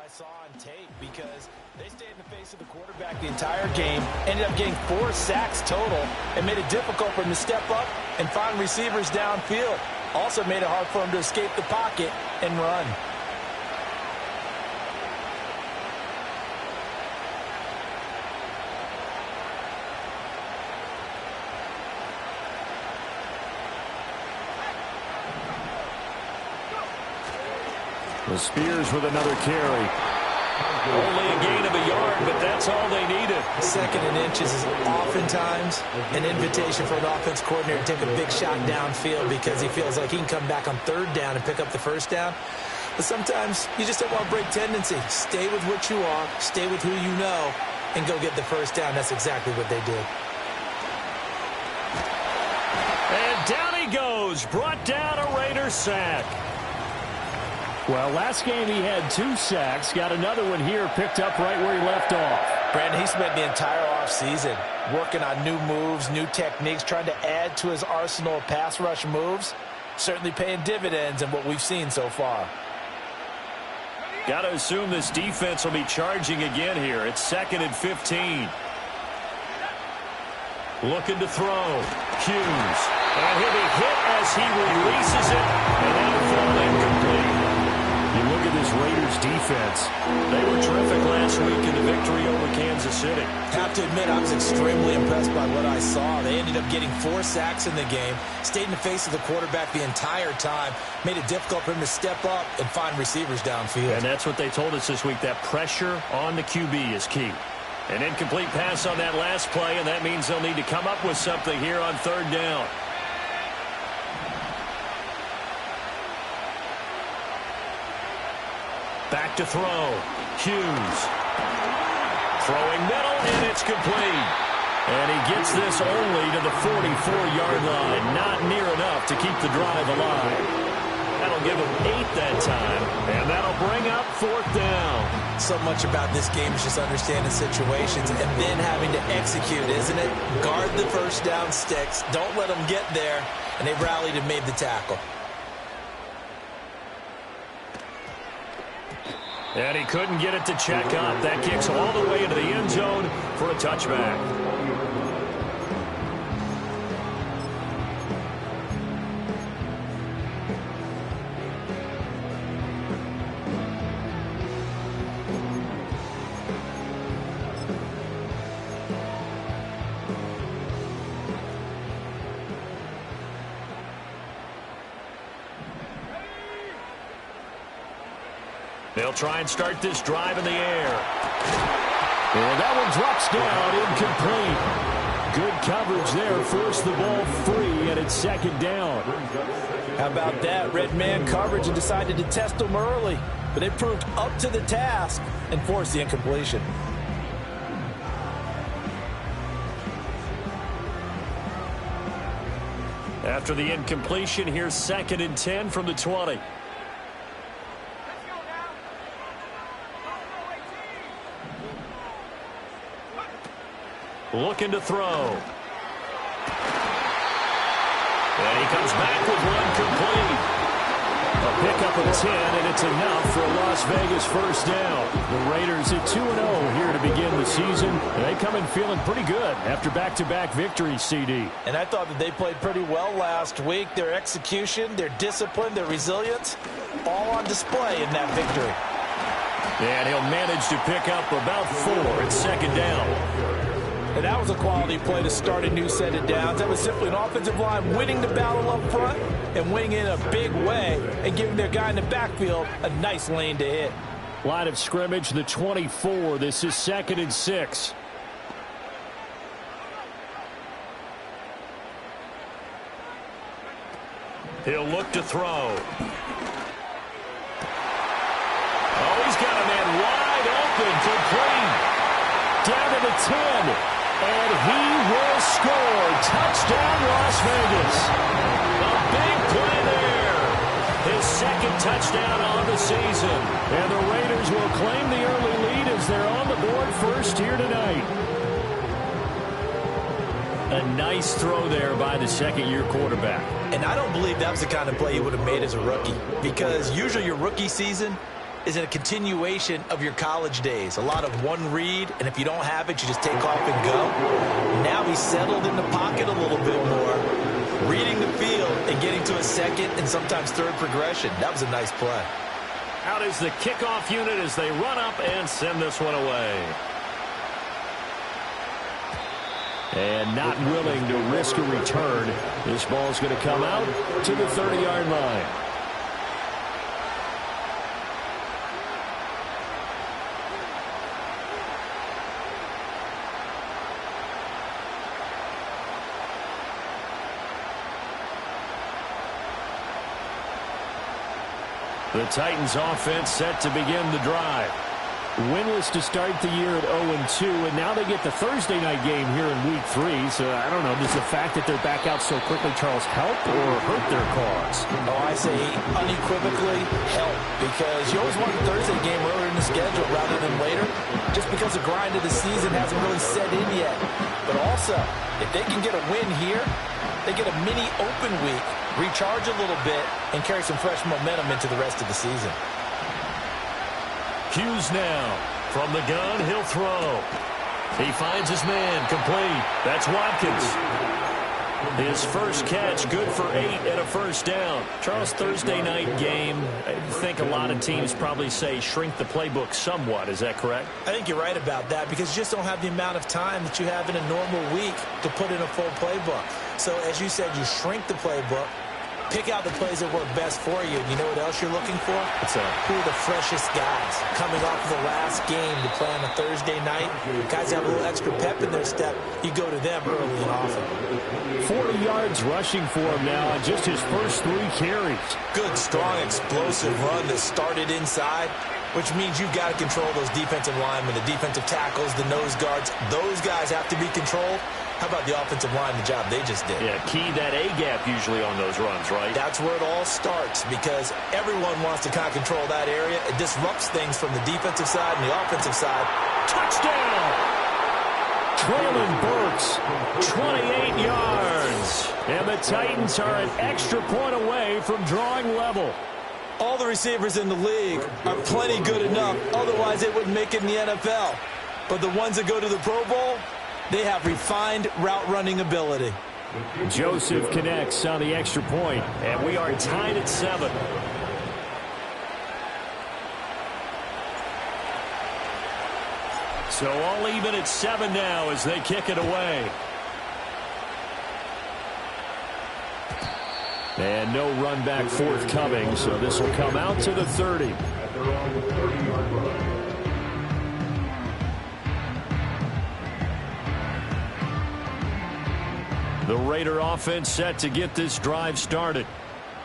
I saw on tape because they stayed in the face of the quarterback the entire game, ended up getting 4 sacks total, and made it difficult for him to step up and find receivers downfield. Also made it hard for him to escape the pocket and run. The Spears with another carry. Only a gain of a yard, but that's all they needed. 2nd and inches is oftentimes an invitation for an offense coordinator to take a big shot downfield because he feels like he can come back on 3rd down and pick up the 1st down. But sometimes you just don't want to break tendency. Stay with what you are, stay with who you know, and go get the 1st down. That's exactly what they did. And down he goes, brought down a Raider sack. Well, last game he had 2 sacks. Got another one here, picked up right where he left off. Brandon, he spent the entire offseason working on new moves, new techniques, trying to add to his arsenal of pass rush moves. Certainly paying dividends in what we've seen so far. Got to assume this defense will be charging again here. It's 2nd and 15. Looking to throw. Hughes. And he'll be hit as he releases it. And that'll fall incomplete. You look at this Raiders defense. They were terrific last week in the victory over Kansas City. Have to admit, I was extremely impressed by what I saw. They ended up getting 4 sacks in the game, stayed in the face of the quarterback the entire time, made it difficult for him to step up and find receivers downfield. And that's what they told us this week, that pressure on the QB is key. An incomplete pass on that last play, and that means they'll need to come up with something here on 3rd down. Back to throw. Hughes. Throwing middle, and it's complete. And he gets this only to the 44-yard line. Not near enough to keep the drive alive. That'll give him 8 that time, and that'll bring up 4th down. So much about this game is just understanding situations and then having to execute, isn't it? Guard the 1st down sticks. Don't let them get there. And they rallied and made the tackle. And he couldn't get it to check up. That kicks all the way into the end zone for a touchback. They'll try and start this drive in the air. And that one drops down, incomplete. Good coverage there, forced the ball free, and it's 2nd down. How about that? Red man coverage and decided to test them early. But they proved up to the task and forced the incompletion. After the incompletion, here's 2nd and 10 from the 20. Looking to throw. And he comes back with one complete. A pickup of 10, and it's enough for a Las Vegas 1st down. The Raiders at 2-0 here to begin the season. They come in feeling pretty good after back-to-back victories, CD. And I thought that they played pretty well last week. Their execution, their discipline, their resilience, all on display in that victory. And he'll manage to pick up about 4 at 2nd down. And that was a quality play to start a new set of downs. That was simply an offensive line winning the battle up front and winning in a big way and giving their guy in the backfield a nice lane to hit. Line of scrimmage, the 24. This is 2nd and 6. He'll look to throw. Oh, he's got a man wide open, complete. Down to the 10. And he will score. Touchdown, Las Vegas. A big play there. His 2nd touchdown on the season. And the Raiders will claim the early lead as they're on the board first here tonight. A nice throw there by the 2nd-year quarterback. And I don't believe that was the kind of play he would have made as a rookie. Because usually your rookie season, is a continuation of your college days. A lot of one read, and if you don't have it, you just take off and go. Now he's settled in the pocket a little bit more, reading the field and getting to a second and sometimes third progression. That was a nice play. Out is the kickoff unit as they run up and send this one away. And not willing to risk a return. This ball's going to come out to the 30-yard line. The Titans offense set to begin the drive. Winless to start the year at 0-2, and now they get the Thursday night game here in Week 3. So, I don't know, does the fact that they're back out so quickly, Charles, help or hurt their cause? Oh, I say unequivocally help, because you always want a Thursday game earlier in the schedule rather than later, just because the grind of the season hasn't really set in yet. But also, if they can get a win here, they get a mini open week, recharge a little bit, and carry some fresh momentum into the rest of the season. Hughes now. From the gun, he'll throw. He finds his man, complete. That's Watkins. His first catch, good for 8 and a first down. Charles, Thursday night game, I think a lot of teams probably say shrink the playbook somewhat. Is that correct? I think you're right about that, because you just don't have the amount of time that you have in a normal week to put in a full playbook. So, as you said, you shrink the playbook, pick out the plays that work best for you. And you know what else you're looking for? Who are the freshest guys coming off of the last game to play on a Thursday night? Guys have a little extra pep in their step. You go to them early and often. 40 yards rushing for him now on just his first 3 carries. Good, strong, explosive run that started inside, which means you've got to control those defensive linemen, the defensive tackles, the nose guards. Those guys have to be controlled. How about the offensive line, the job they just did? Yeah, key that A-gap usually on those runs, right? That's where it all starts, because everyone wants to kind of control that area. It disrupts things from the defensive side and the offensive side. Touchdown! Traylon Burks, 28 yards. And the Titans are an extra point away from drawing level. All the receivers in the league are plenty good enough. Otherwise, they wouldn't make it in the NFL. But the ones that go to the Pro Bowl, they have refined route running ability. Joseph connects on the extra point, and we are tied at 7. So all even at 7 now as they kick it away. And no run back forthcoming, so this will come out to the 30. The Raider offense set to get this drive started.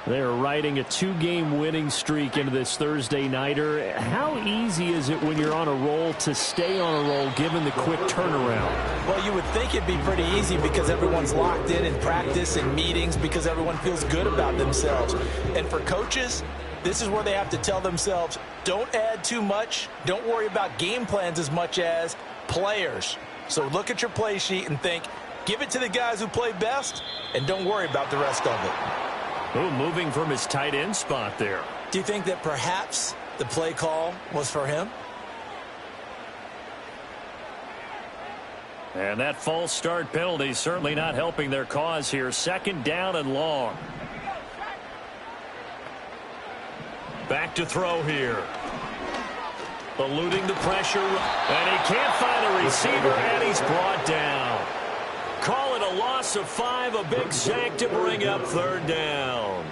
They are riding a 2-game winning streak into this Thursday nighter. How easy is it when you're on a roll to stay on a roll given the quick turnaround? Well, you would think it'd be pretty easy because everyone's locked in practice and meetings, because everyone feels good about themselves. And for coaches, this is where they have to tell themselves, don't add too much. Don't worry about game plans as much as players. So look at your play sheet and think, give it to the guys who play best, and don't worry about the rest of it. Oh, moving from his tight end spot there. Do you think that perhaps the play call was for him? And that false start penalty certainly not helping their cause here. 2nd down and long. Back to throw here. Eluding the pressure. And he can't find a receiver, and he's brought down. Call it a loss of 5, a big sack to bring up 3rd down.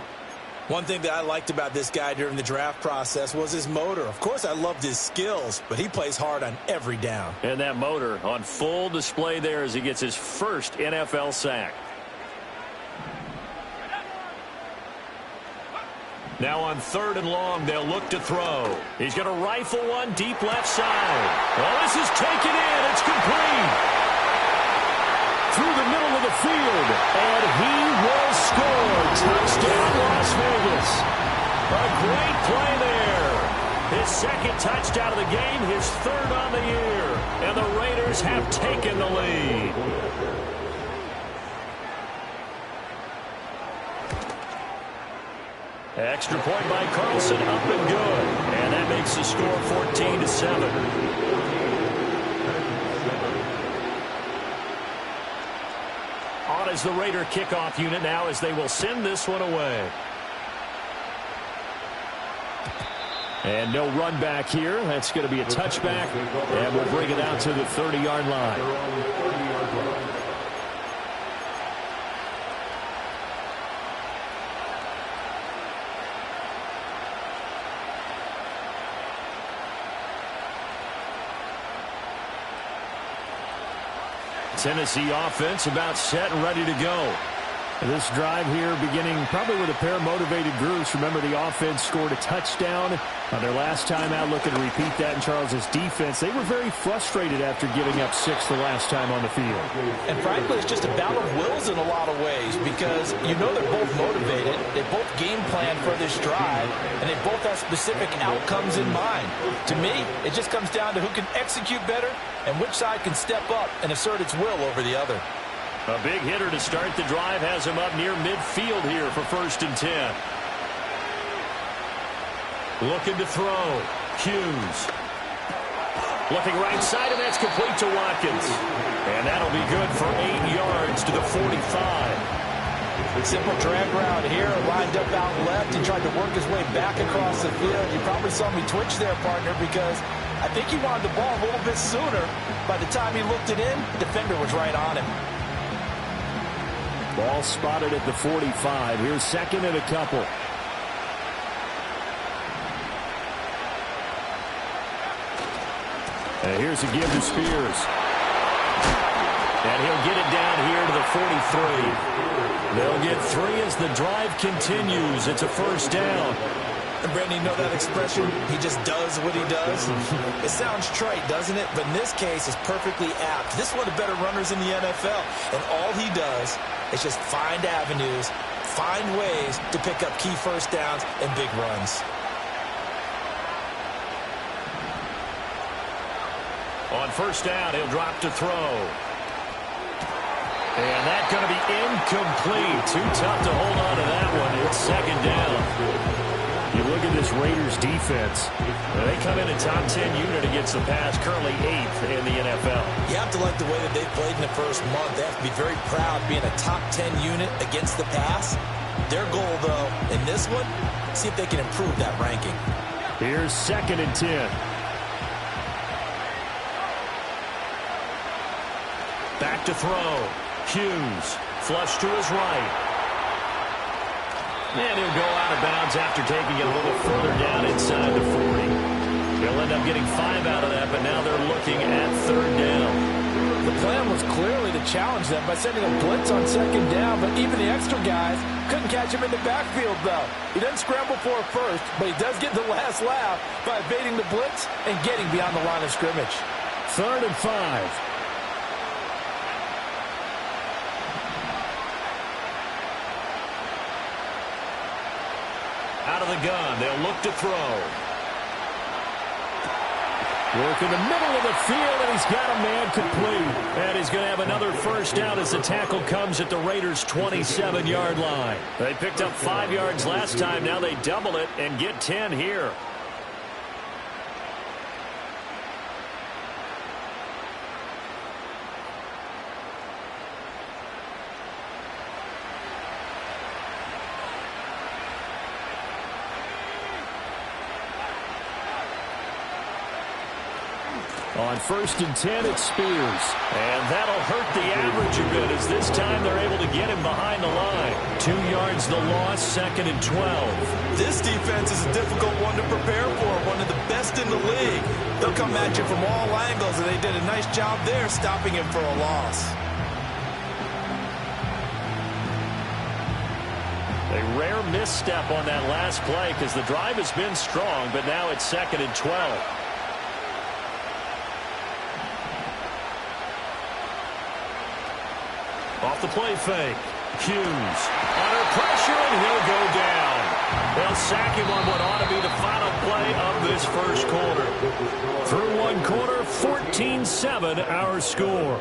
One thing that I liked about this guy during the draft process was his motor. Of course, I loved his skills, but he plays hard on every down. And that motor on full display there as he gets his first NFL sack. Now on 3rd and long, they'll look to throw. He's going to rifle one deep left side. Oh, this is taken in. It's complete. Through the middle of the field, and he will score. Touchdown, Las Vegas. A great play there. His 2nd touchdown of the game, his 3rd on the year. And the Raiders have taken the lead. Extra point by Carlson, up and good. And that makes the score 14-7. On is the Raider kickoff unit now as they will send this one away. And no run back here. That's going to be a touchback. And we'll bring it out to the 30-yard line. Tennessee offense about set and ready to go. This drive here beginning probably with a pair of motivated groups. Remember, the offense scored a touchdown on their last time out. Looking to repeat that in Charles's defense. They were very frustrated after giving up 6 the last time on the field. And frankly, it's just a battle of wills in a lot of ways because you know they're both motivated. They both game plan for this drive, and they both have specific outcomes in mind. To me, it just comes down to who can execute better and which side can step up and assert its will over the other. A big hitter to start the drive has him up near midfield here for 1st and 10. Looking to throw. Hughes. Looking right side, and that's complete to Watkins. And that'll be good for 8 yards to the 45. Simple drag route here, lined up out left. He tried to work his way back across the field. You probably saw me twitch there, partner, because I think he wanted the ball a little bit sooner. By the time he looked it in, defender was right on him. Ball spotted at the 45. Here's 2nd and a couple. And here's a give to Spears. And he'll get it down here to the 43. They'll get 3 as the drive continues. It's a 1st down. And Brandon, you know that expression, he just does what he does? It sounds trite, doesn't it? But in this case, it's perfectly apt. This is one of the better runners in the NFL. And all he does is just find avenues, find ways to pick up key 1st downs and big runs. On 1st down, he'll drop to throw. And that's going to be incomplete. Too tough to hold on to that one. It's 2nd down. You look at this Raiders defense. They come in a top 10 unit against the pass, currently 8th in the NFL. You have to like the way that they've played in the first month. They have to be very proud being a top 10 unit against the pass. Their goal, though, in this one, see if they can improve that ranking. Here's 2nd and 10. Back to throw. Hughes, flush to his right. And he'll go out of bounds after taking it a little further down inside the 40. They'll end up getting 5 out of that, but now they're looking at 3rd down. The plan was clearly to challenge them by sending a blitz on 2nd down, but even the extra guys couldn't catch him in the backfield, though. He doesn't scramble for it first, but he does get the last laugh by evading the blitz and getting beyond the line of scrimmage. 3rd and 5. Out of the gun, they'll look to throw. Work in the middle of the field, and he's got a man complete. And he's going to have another 1st down as the tackle comes at the Raiders' 27-yard line. They picked up 5 yards last time. Now they double it and get 10 here. On 1st and 10, it's Spears. And that'll hurt the average a bit as this time they're able to get him behind the line. 2 yards the loss, 2nd and 12. This defense is a difficult one to prepare for, one of the best in the league. They'll come at you from all angles, and they did a nice job there stopping him for a loss. A rare misstep on that last play because the drive has been strong, but now it's 2nd and 12. Off the play fake. Hughes under pressure, and he'll go down. They'll sack him on what ought to be the final play of this 1st quarter. Through 1 quarter, 14-7 our score.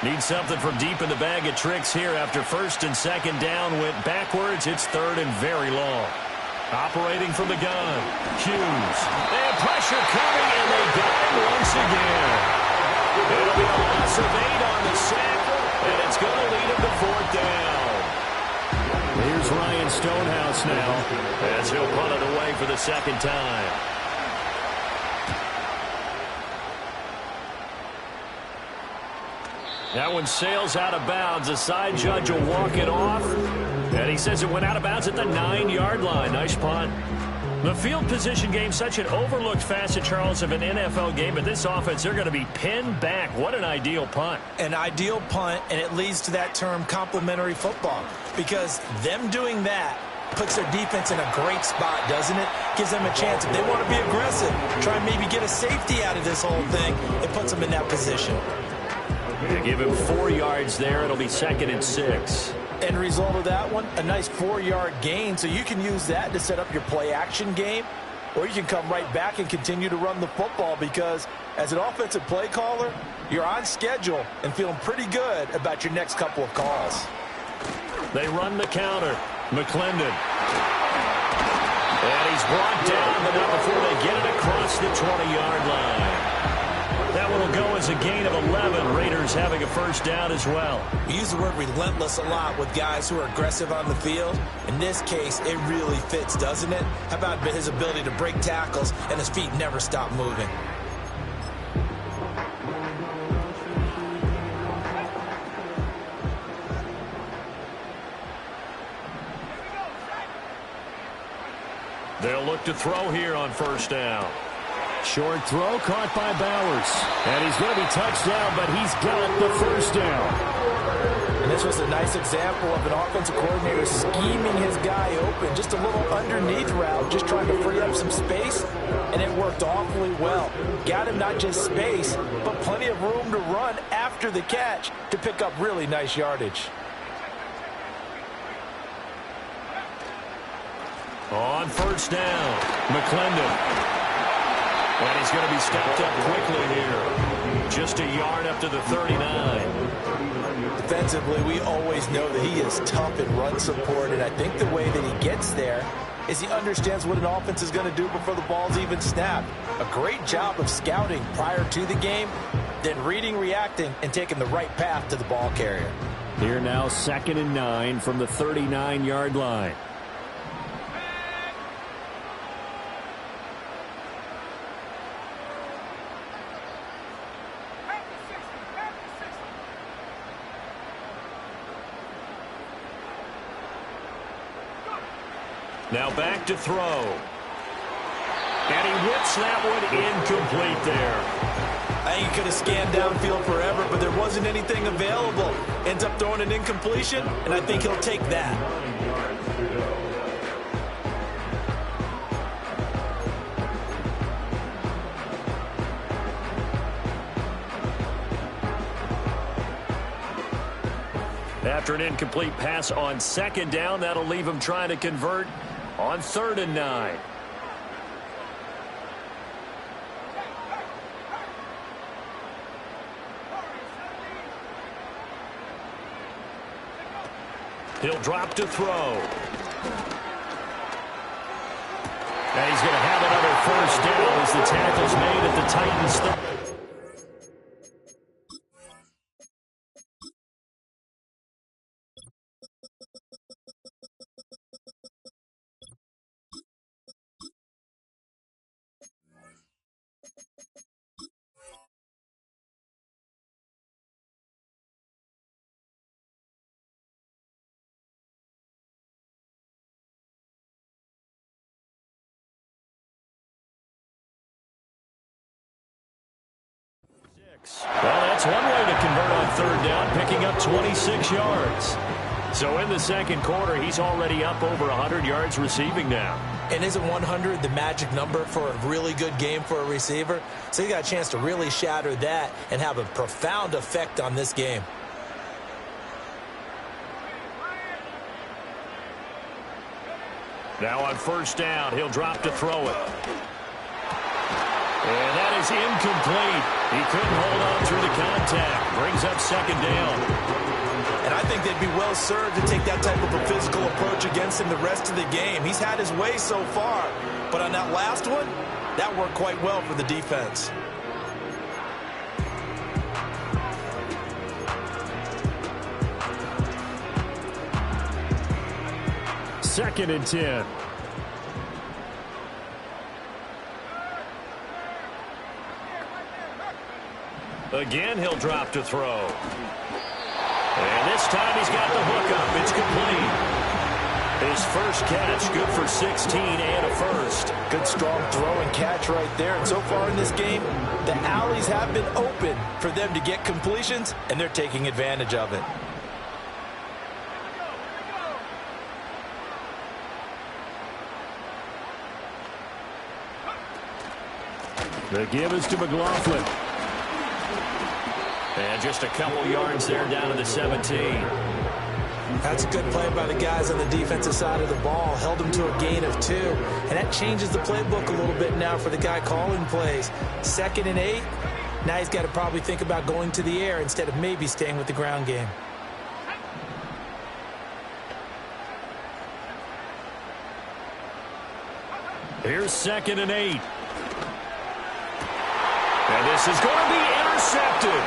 Need something from deep in the bag of tricks here after first and second down went backwards. It's third and very long. Operating from the gun, Hughes. And pressure coming, and they got him once again. It'll be a loss of 8 on the sack, and it's going to lead him to fourth down. Here's Ryan Stonehouse now as he'll punt it away for the second time. That one sails out of bounds. The side judge will walk it off. And he says it went out of bounds at the 9-yard line. Nice punt. The field position game, such an overlooked facet, Charles, of an NFL game. But this offense, they're going to be pinned back. What an ideal punt. An ideal punt, and it leads to that term complementary football. Because them doing that puts their defense in a great spot, doesn't it? Gives them a chance. If they want to be aggressive, try and maybe get a safety out of this whole thing, it puts them in that position. They give him 4 yards there. It'll be 2nd and 6. End result of that one, a nice 4-yard gain. So you can use that to set up your play-action game, or you can come right back and continue to run the football because as an offensive play caller, you're on schedule and feeling pretty good about your next couple of calls. They run the counter. McClendon. And he's brought down, but not before they get it across the 20-yard line. That one will go as a gain of 11. Raiders having a first down as well. We use the word relentless a lot with guys who are aggressive on the field. In this case, it really fits, doesn't it? How about his ability to break tackles and his feet never stop moving? They'll look to throw here on first down. Short throw caught by Bowers. And he's going to be touched down, but he's got the first down. And this was a nice example of an offensive coordinator scheming his guy open. Just a little underneath route, just trying to free up some space, and it worked awfully well. Got him not just space, but plenty of room to run after the catch to pick up really nice yardage. On first down, McClendon. And he's going to be stopped up quickly here. Just a yard up to the 39. Defensively, we always know that he is tough in run support, and I think the way that he gets there is he understands what an offense is going to do before the ball's even snapped. A great job of scouting prior to the game, then reading, reacting, and taking the right path to the ball carrier. Here now, 2nd and 9 from the 39-yard line. Now back to throw. And he whips that one incomplete there. I think he could have scanned downfield forever, but there wasn't anything available. Ends up throwing an incompletion, and I think he'll take that. After an incomplete pass on 2nd down, that'll leave him trying to convert on 3rd and 9. He'll drop to throw. And he's going to have another first down as the tackle's made at the Titans' 30. Well, that's one way to convert on 3rd down, picking up 26 yards. So in the second quarter, he's already up over 100 yards receiving now. And isn't 100 the magic number for a really good game for a receiver? So he got a chance to really shatter that and have a profound effect on this game. Now on first down, he'll drop to throw it. And that is incomplete. He couldn't hold on through the contact. Brings up second down. And I think they'd be well served to take that type of a physical approach against him the rest of the game. He's had his way so far, but on that last one, that worked quite well for the defense. Second and 10. Again, he'll drop to throw. And this time he's got the hook up. It's complete. His first catch, good for 16 and a first. Good, strong throw and catch right there. And so far in this game, the alleys have been open for them to get completions, and they're taking advantage of it. The give is to McLaughlin. And just a couple yards there down to the 17. That's a good play by the guys on the defensive side of the ball. Held them to a gain of 2. And that changes the playbook a little bit now for the guy calling plays. 2nd and 8. Now he's got to probably think about going to the air instead of maybe staying with the ground game. Here's 2nd and 8. And this is going to be intercepted.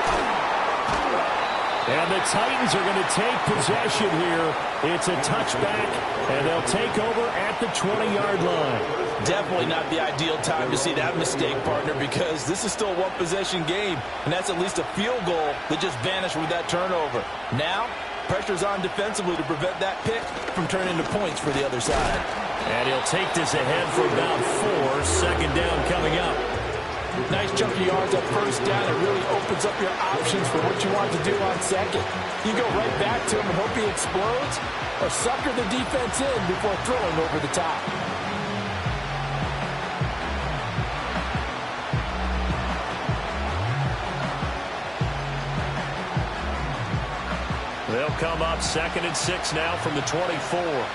And the Titans are going to take possession here. It's a touchback, and they'll take over at the 20-yard line. Definitely not the ideal time to see that mistake, partner, because this is still a one-possession game, and that's at least a field goal that just vanished with that turnover. Now, pressure's on defensively to prevent that pick from turning into points for the other side. And he'll take this ahead for about 4. Second down coming up. Nice chunky yards on first down. It really opens up your options for what you want to do on second. You go right back to him and hope he explodes, or sucker the defense in before throwing over the top. They'll come up 2nd and 6 now from the 24.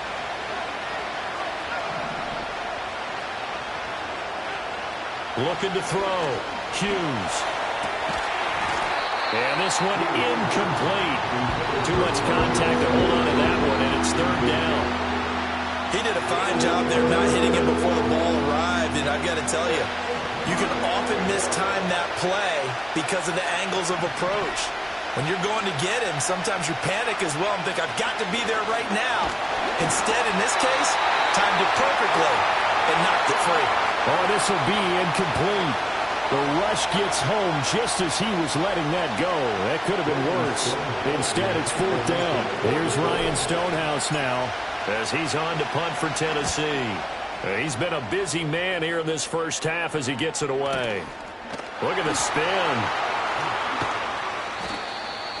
Looking to throw. Hughes. And this one incomplete. Too much contact to hold on to that one, and it's 3rd down. He did a fine job there not hitting him before the ball arrived, and I've got to tell you, you can often mistime that play because of the angles of approach. When you're going to get him, sometimes you panic as well and think, I've got to be there right now. Instead, in this case, timed it perfectly and knocked it free. Oh, this will be incomplete. The rush gets home just as he was letting that go. That could have been worse. Instead, it's 4th down. Here's Ryan Stonehouse now as he's on to punt for Tennessee. He's been a busy man here in this first half as he gets it away. Look at the spin.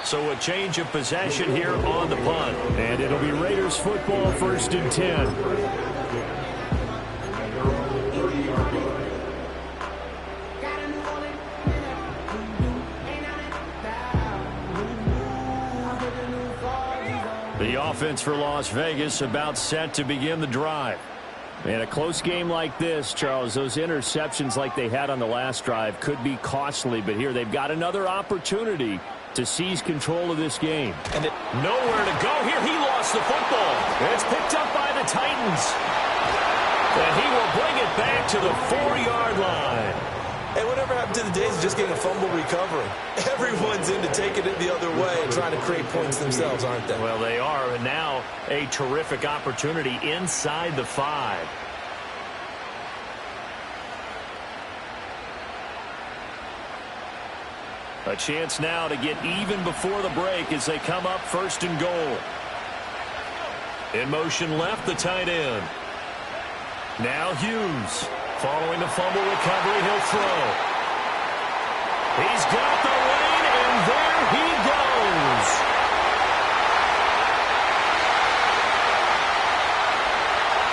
So a change of possession here on the punt. And it'll be Raiders football, 1st and 10. The offense for Las Vegas about set to begin the drive. In a close game like this, Charles, those interceptions like they had on the last drive could be costly, but here they've got another opportunity to seize control of this game. And nowhere to go here. He lost the football. It's picked up by the Titans. And he will bring it back to the 4-yard line. Hey, whatever happened to the days of just getting a fumble recovery? Everyone's into taking it the other way and trying to create points themselves, aren't they? Well, they are, and now a terrific opportunity inside the 5. A chance now to get even before the break as they come up 1st and goal. In motion left, the tight end. Now Hughes. Following the fumble recovery, he'll throw. He's got the lane, and there he goes.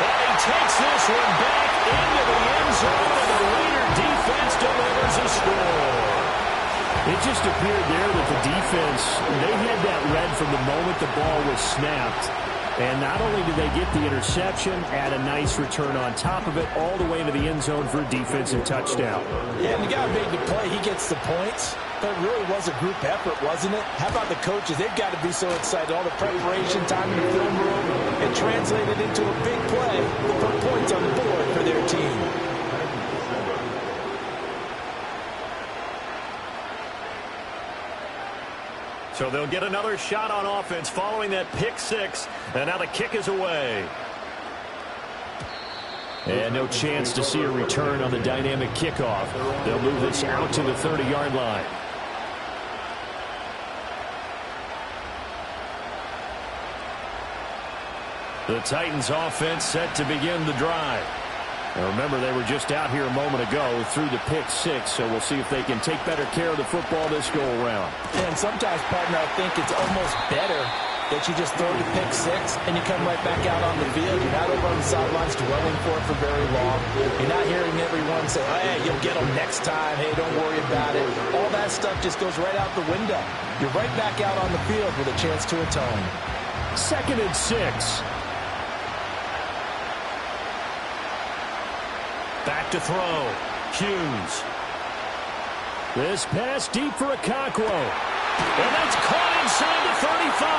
And he takes this one back into the end zone, and the Raider defense delivers a score. It just appeared there that the defense, they had that read from the moment the ball was snapped. And not only did they get the interception, add a nice return on top of it, all the way into the end zone for a defensive touchdown. Yeah, and the guy made the play. He gets the points. But it really was a group effort, wasn't it? How about the coaches? They've got to be so excited. All the preparation, time in the film room, it translated into a big play to put points on the board for their team. So they'll get another shot on offense following that pick six. And now the kick is away. And no chance to see a return on the dynamic kickoff. They'll move this out to the 30-yard line. The Titans offense set to begin the drive. Now remember, they were just out here a moment ago through the pick six, so we'll see if they can take better care of the football this go-around. And sometimes, partner, I think it's almost better that you just throw the pick six and you come right back out on the field. You're not over on the sidelines dwelling for it for very long. You're not hearing everyone say, hey, you'll get them next time. Hey, don't worry about it. All that stuff just goes right out the window. You're right back out on the field with a chance to atone. 2nd and 6. Back to throw. Hughes. This pass deep for Okonkwo. And that's caught inside the 35.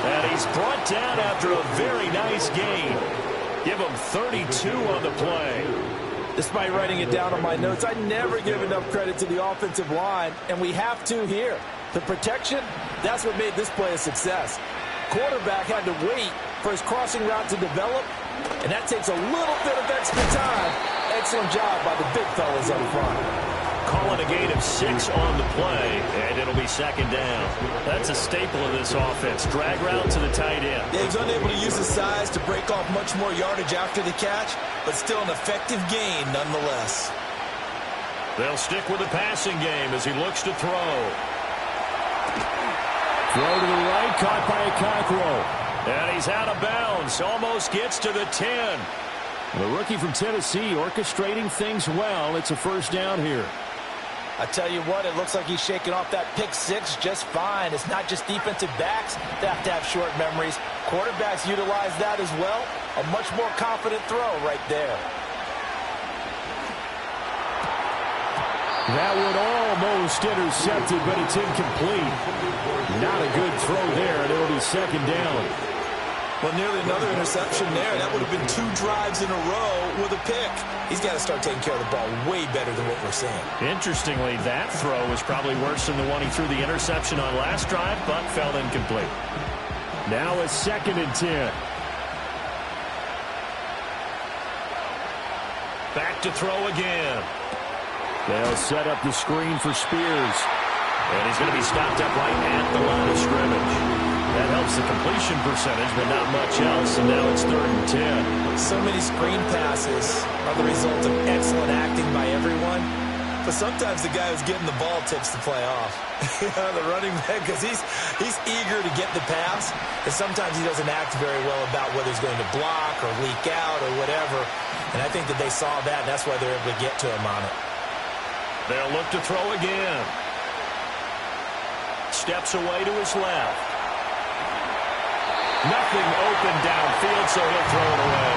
And he's brought down after a very nice gain. Give him 32 on the play. Despite writing it down on my notes, I never give enough credit to the offensive line, and we have to here. The protection, that's what made this play a success. Quarterback had to wait for his crossing route to develop, and that takes a little bit of extra time. Excellent job by the big fellas up front. Calling a gain of 6 on the play, and it'll be 2nd down. That's a staple of this offense. Drag route to the tight end. Yeah, he's unable to use his size to break off much more yardage after the catch, but still an effective gain nonetheless. They'll stick with the passing game as he looks to throw. Throw to the right, caught by Okonkwo. And he's out of bounds, almost gets to the 10. The rookie from Tennessee orchestrating things well. It's a 1st down here. I tell you what, it looks like he's shaking off that pick six just fine. It's not just defensive backs that have to have short memories. Quarterbacks utilize that as well. A much more confident throw right there. That one almost intercepted, but it's incomplete. Not a good throw there, and it'll be 2nd down. Well, nearly another interception there. That would have been 2 drives in a row with a pick. He's got to start taking care of the ball way better than what we're seeing. Interestingly, that throw was probably worse than the one he threw the interception on last drive, but fell incomplete. Now it's 2nd and 10. Back to throw again. They'll set up the screen for Spears. And he's going to be stopped up right at the line of scrimmage. That helps the completion percentage, but not much else, and now it's 3rd and 10. So many screen passes are the result of excellent acting by everyone, but sometimes the guy who's getting the ball tips the play off. The running back, because he's eager to get the pass, and sometimes he doesn't act very well about whether he's going to block or leak out or whatever, and I think that they saw that, and that's why they're able to get to him on it. They'll look to throw again. Steps away to his left. Nothing open downfield, so he'll throw it away.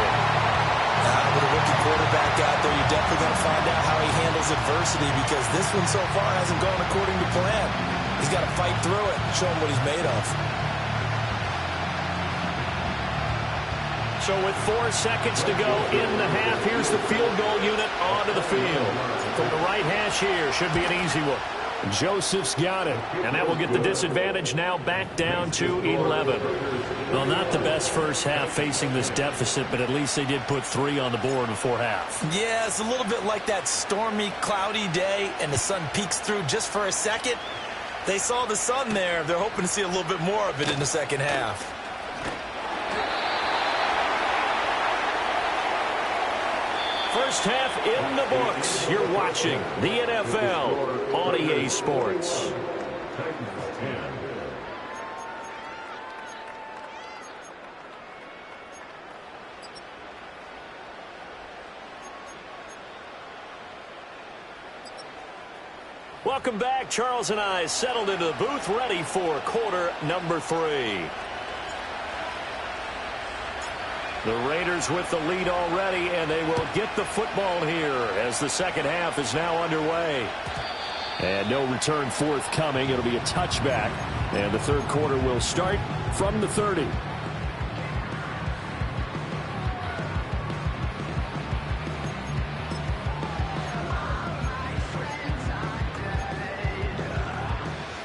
With a rookie quarterback out there, you're definitely going to find out how he handles adversity, because this one so far hasn't gone according to plan. He's got to fight through it and show him what he's made of. So with 4 seconds to go in the half, here's the field goal unit onto the field. From the right hash here, should be an easy one. Joseph's got it, and that will get the disadvantage now back down to 11. Well, not the best first half facing this deficit, but at least they did put 3 on the board before half. Yeah, it's a little bit like that stormy, cloudy day, and the sun peeks through just for a second. They saw the sun there. They're hoping to see a little bit more of it in the second half. First half in the books. You're watching the NFL on EA Sports. Welcome back. Charles and I settled into the booth, ready for quarter number 3. The Raiders with the lead already, and they will get the football here as the second half is now underway. And no return forthcoming. It'll be a touchback. And the third quarter will start from the 30.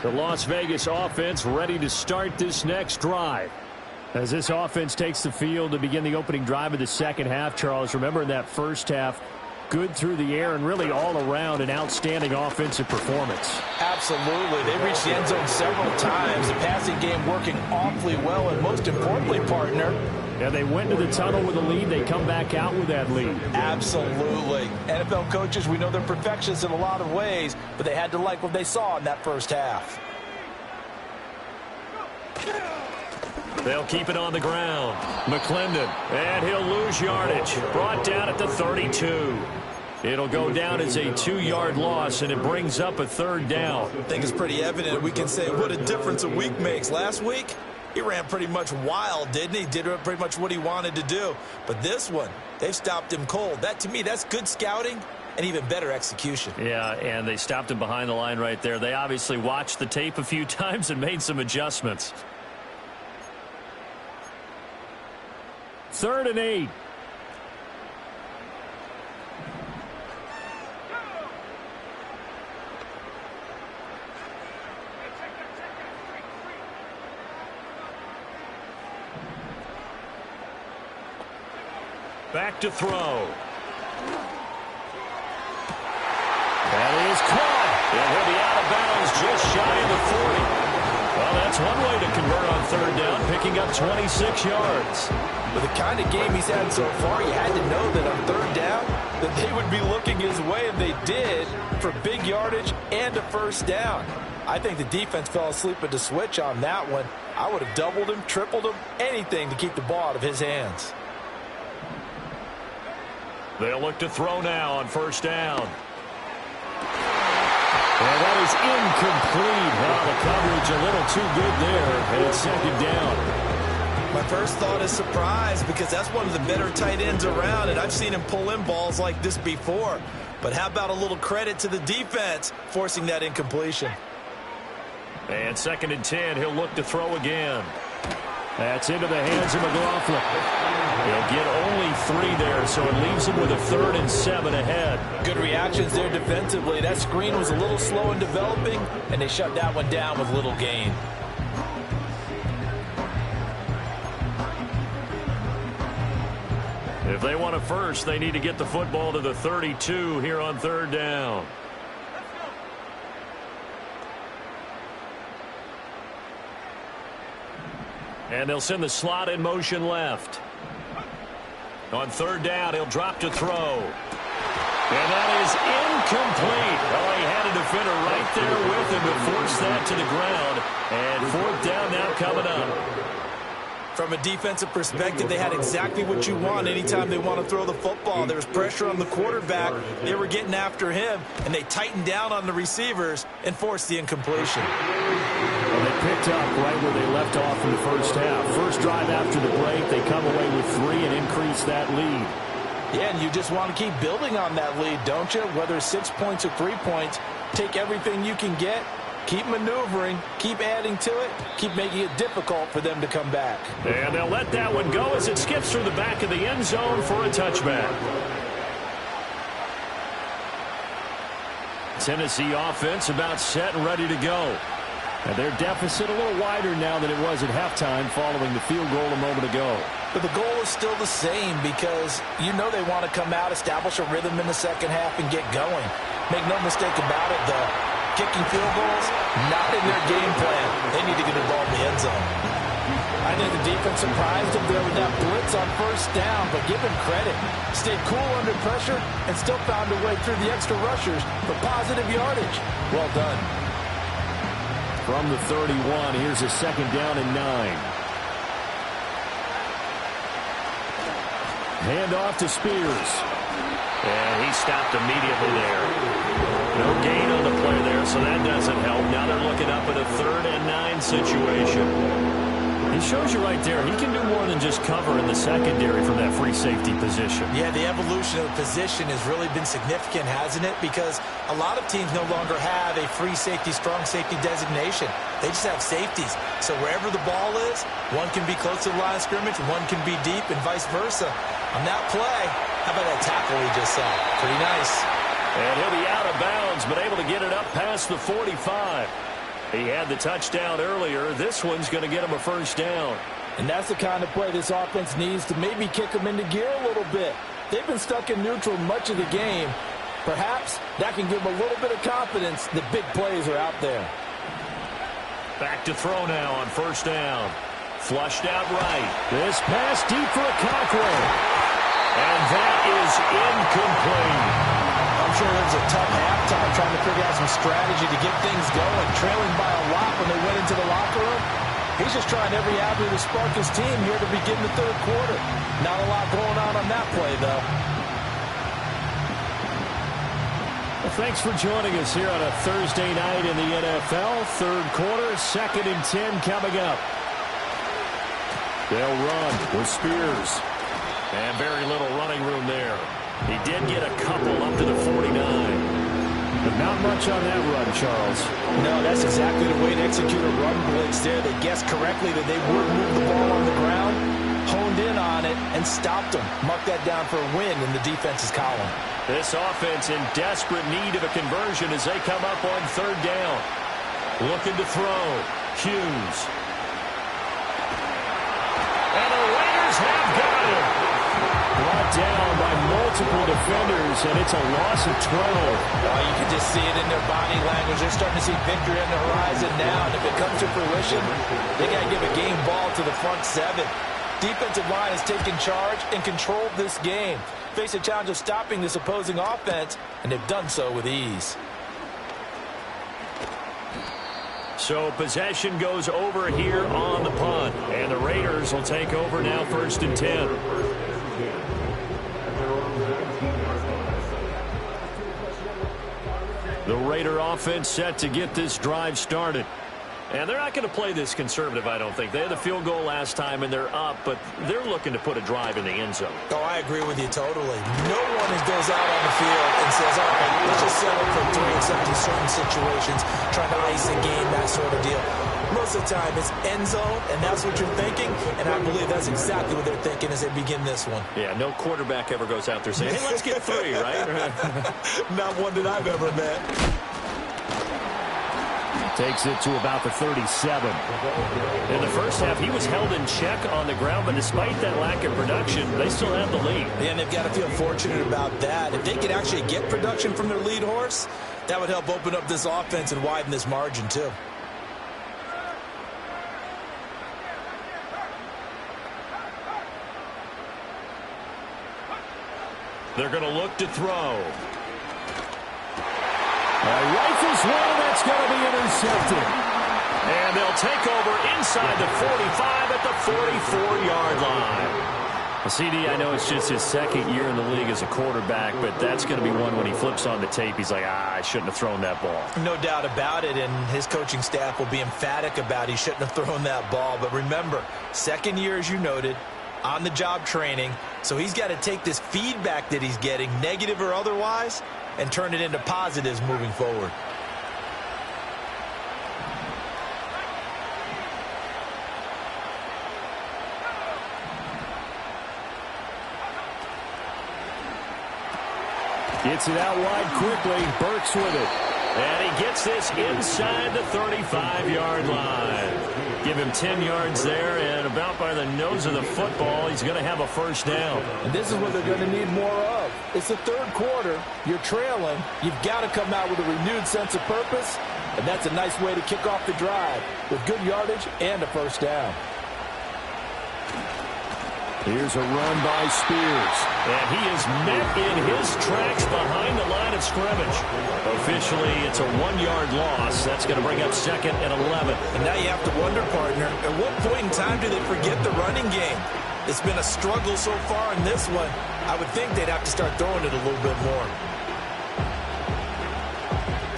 The Las Vegas offense ready to start this next drive. As this offense takes the field to begin the opening drive of the second half, Charles, remember in that first half, good through the air and really all around an outstanding offensive performance. Absolutely. They reached the end zone several times. The passing game working awfully well, and most importantly, partner, yeah, they went to the tunnel with a lead. They come back out with that lead. Absolutely. NFL coaches, we know they're perfectionists in a lot of ways, but they had to like what they saw in that first half. They'll keep it on the ground. McClendon, and he'll lose yardage. Brought down at the 32. It'll go down as a 2-yard loss, and it brings up a third down. I think it's pretty evident. We can say what a difference a week makes. Last week, he ran pretty much wild, didn't he? Did pretty much what he wanted to do. But this one, they've stopped him cold. That, to me, that's good scouting and even better execution. Yeah, and they stopped him behind the line right there. They obviously watched the tape a few times and made some adjustments. 3rd and 8. Back to throw. That is caught. And he'll be out of bounds just shy of the 40. Well, that's one way to convert on 3rd down, picking up 26 yards. With the kind of game he's had so far, you had to know that on 3rd down that they would be looking his way, and they did, for big yardage and a first down. I think the defense fell asleep at the switch on that one. I would have doubled him, tripled him, anything to keep the ball out of his hands. They'll look to throw now on 1st down. And that is incomplete. Well, the coverage a little too good there, and it's 2nd down. My first thought is surprise, because that's one of the better tight ends around, and I've seen him pull in balls like this before. But how about a little credit to the defense forcing that incompletion? And 2nd and 10, he'll look to throw again. That's into the hands of McLaughlin. He'll get only 3 there, so it leaves him with a 3rd and 7 ahead. Good reactions there defensively. That screen was a little slow in developing, and they shut that one down with little gain. If they want a first, they need to get the football to the 32 here on 3rd down. And they'll send the slot in motion left. On 3rd down, he'll drop to throw. And that is incomplete. Well, he had a defender right there with him to force that to the ground. And 4th down now coming up. From a defensive perspective, they had exactly what you want anytime they want to throw the football. There was pressure on the quarterback. They were getting after him, and they tightened down on the receivers and forced the incompletion. Well, they picked up right where they left off in the first half. First drive after the break, they come away with 3 and increase that lead. Yeah, and you just want to keep building on that lead, don't you? Whether it's 6 points or 3 points, take everything you can get. Keep maneuvering, keep adding to it, keep making it difficult for them to come back. And they'll let that one go as it skips through the back of the end zone for a touchback. Tennessee offense about set and ready to go. And their deficit a little wider now than it was at halftime following the field goal a moment ago. But the goal is still the same, because you know they want to come out, establish a rhythm in the second half, and get going. Make no mistake about it, though. Kicking field goals, not in their game plan. They need to get the ball in the end zone. I think the defense surprised him there with that blitz on 1st down, but give him credit. Stayed cool under pressure and still found a way through the extra rushers for positive yardage. Well done. From the 31, here's a 2nd down and 9. Hand off to Spears. And he stopped immediately there. No gain on the play there, so that doesn't help. Now they're looking up at a 3rd and 9 situation. He shows you right there, he can do more than just cover in the secondary from that free safety position. Yeah, the evolution of the position has really been significant, hasn't it? Because a lot of teams no longer have a free safety, strong safety designation. They just have safeties. So wherever the ball is, one can be close to the line of scrimmage, one can be deep, and vice versa. On that play, how about that tackle we just saw? Pretty nice. And he'll be out of bounds, but able to get it up past the 45. He had the touchdown earlier. This one's going to get him a first down. And that's the kind of play this offense needs to maybe kick them into gear a little bit. They've been stuck in neutral much of the game. Perhaps that can give them a little bit of confidence that big plays are out there. Back to throw now on first down. Flushed out right. This pass deep for a Cockrell. And that is incomplete. I'm sure there was a tough halftime trying to figure out some strategy to get things going, trailing by a lot when they went into the locker room. He's just trying every avenue to spark his team here to begin the third quarter. Not a lot going on that play, though. Well, thanks for joining us here on a Thursday night in the NFL. Third quarter, 2nd and 10 coming up. They'll run with Spears. And very little running room there. He did get a couple up to the 49. But not much on that run, Charles. No, that's exactly the way to execute a run blitz there. They guessed correctly that they would move the ball on the ground, honed in on it, and stopped them. Mark that down for a win in the defense's column. This offense in desperate need of a conversion as they come up on third down. Looking to throw. Hughes. And the Raiders have got him. Brought down by multiple defenders, and it's a loss of 12. Oh, you can just see it in their body language. They're starting to see victory on the horizon now, and if it comes to fruition, they got to give a game ball to the front seven. Defensive line has taken charge and controlled this game. Face a challenge of stopping this opposing offense, and they've done so with ease. So possession goes over here on the punt, and the Raiders will take over now 1st and 10. The Raider offense set to get this drive started. And they're not going to play this conservative, I don't think. They had a field goal last time, and they're up, but they're looking to put a drive in the end zone. Oh, I agree with you totally. No one goes out on the field and says, all right, let's just settle for 3 except in certain situations, trying to ice a game, that sort of deal. Most of the time, it's end zone, and that's what you're thinking, and I believe that's exactly what they're thinking as they begin this one. Yeah, no quarterback ever goes out there saying, hey, let's get 3, right? Not one that I've ever met. Takes it to about the 37. In the first half, he was held in check on the ground, but despite that lack of production, they still have the lead. Yeah, and they've got to feel fortunate about that. If they could actually get production from their lead horse, that would help open up this offense and widen this margin, too. They're going to look to throw. Rifles one, that's going to be intercepted. And they'll take over inside the 45 at the 44-yard line. CD, I know it's just his 2nd year in the league as a quarterback, but that's going to be one when he flips on the tape. He's like, I shouldn't have thrown that ball. No doubt about it, and his coaching staff will be emphatic about he shouldn't have thrown that ball. But remember, 2nd year, as you noted, on-the-job training, so he's got to take this feedback that he's getting, negative or otherwise, and turn it into positives moving forward. Gets it out wide quickly. Burks with it. And he gets this inside the 35-yard line. Give him 10 yards there, and about by the nose of the football, he's going to have a first down. And this is what they're going to need more of. It's the third quarter. You're trailing. You've got to come out with a renewed sense of purpose, and that's a nice way to kick off the drive with good yardage and a first down. Here's a run by Spears. And he is met in his tracks behind the line of scrimmage. Officially, it's a 1-yard loss. That's going to bring up 2nd and 11. And now you have to wonder, partner, at what point in time do they forget the running game? It's been a struggle so far in this one. I would think they'd have to start throwing it a little bit more.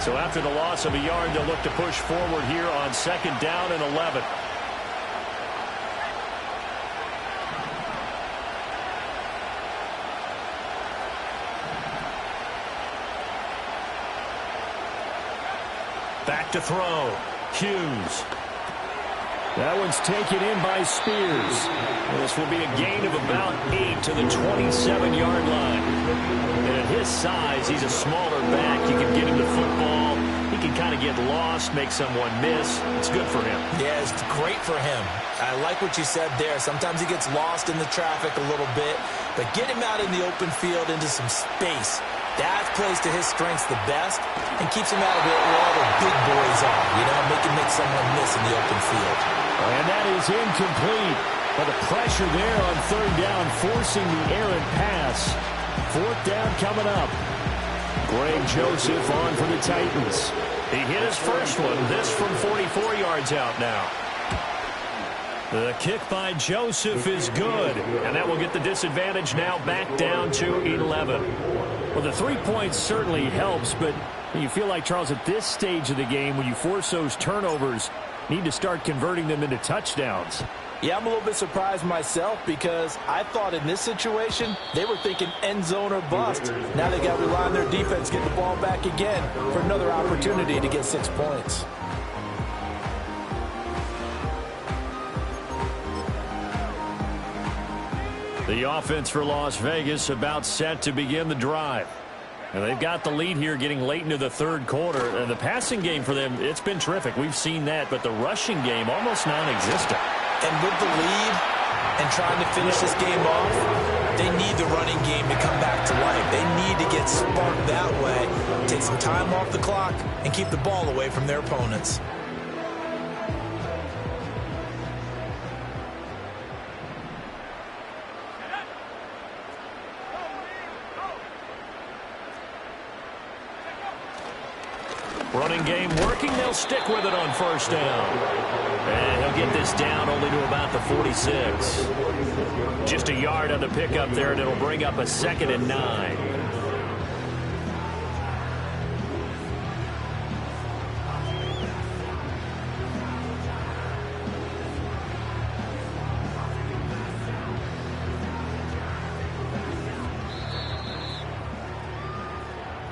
So after the loss of a yard, they'll look to push forward here on 2nd down and 11. to throw. Hughes. That one's taken in by Spears. This will be a gain of about 8 to the 27-yard line. And at his size, he's a smaller back. You can get him the football. He can kind of get lost, make someone miss. It's good for him. Yeah, it's great for him. I like what you said there. Sometimes he gets lost in the traffic a little bit, but get him out in the open field into some space. That plays to his strengths the best and keeps him out of where all the big boys are, make someone miss in the open field. And that is incomplete. But the pressure there on third down, forcing the errant pass. Fourth down coming up. Greg Joseph on for the Titans. He hit his first one. This from 44 yards out now. The kick by Joseph is good. And that will get the disadvantage now back down to 11. Well, the 3 points certainly helps, but you feel like, Charles, at this stage of the game, when you force those turnovers, need to start converting them into touchdowns. Yeah, I'm a little bit surprised myself because I thought in this situation they were thinking end zone or bust. Now they got to rely on their defense, get the ball back again for another opportunity to get 6 points. The offense for Las Vegas about set to begin the drive. And they've got the lead here getting late into the third quarter. And the passing game for them, it's been terrific. We've seen that. But the rushing game, almost non-existent. And with the lead and trying to finish this game off, they need the running game to come back to life. They need to get sparked that way, take some time off the clock, and keep the ball away from their opponents. Running game working. They'll stick with it on first down. And he'll get this down only to about the 46. Just a yard on the pickup there, and it'll bring up a 2nd and 9.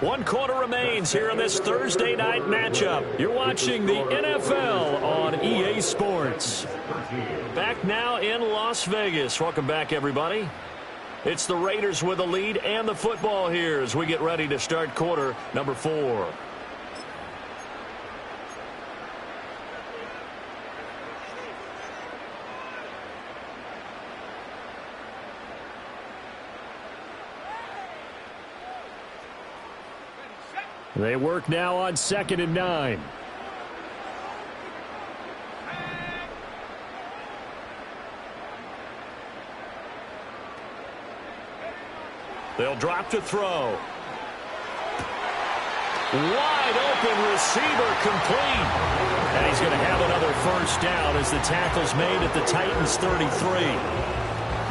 One quarter remains here in this Thursday night matchup. You're watching the NFL on EA Sports. Back now in Las Vegas. Welcome back, everybody. It's the Raiders with the lead and the football here as we get ready to start quarter number 4. They work now on 2nd and 9. They'll drop to throw. Wide open receiver complete. And he's going to have another first down as the tackle's made at the Titans 33.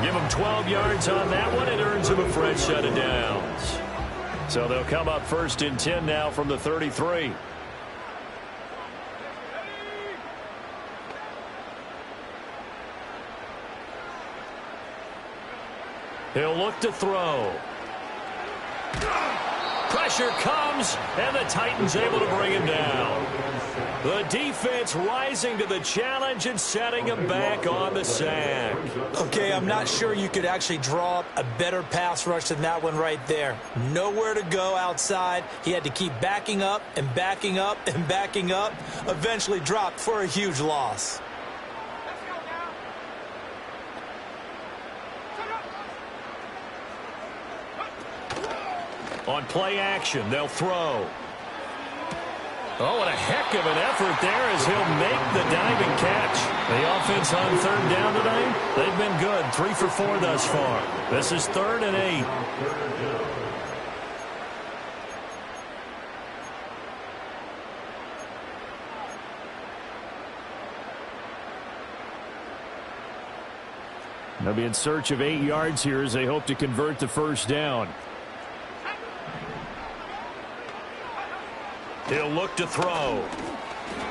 Give him 12 yards on that one. It earns him a fresh set of downs. So they'll come up 1st and 10 now from the 33. He'll look to throw. Pressure comes, and the Titans able to bring him down. The defense rising to the challenge and setting him back on the sack. Okay, I'm not sure you could actually draw up a better pass rush than that one right there. Nowhere to go outside. He had to keep backing up and backing up and backing up. Eventually dropped for a huge loss. On play action, they'll throw. Oh, what a heck of an effort there as he'll make the diving catch. The offense on 3rd down tonight, they've been good. 3 for 4 thus far. This is 3rd and 8. They'll be in search of 8 yards here as they hope to convert the first down. He'll look to throw.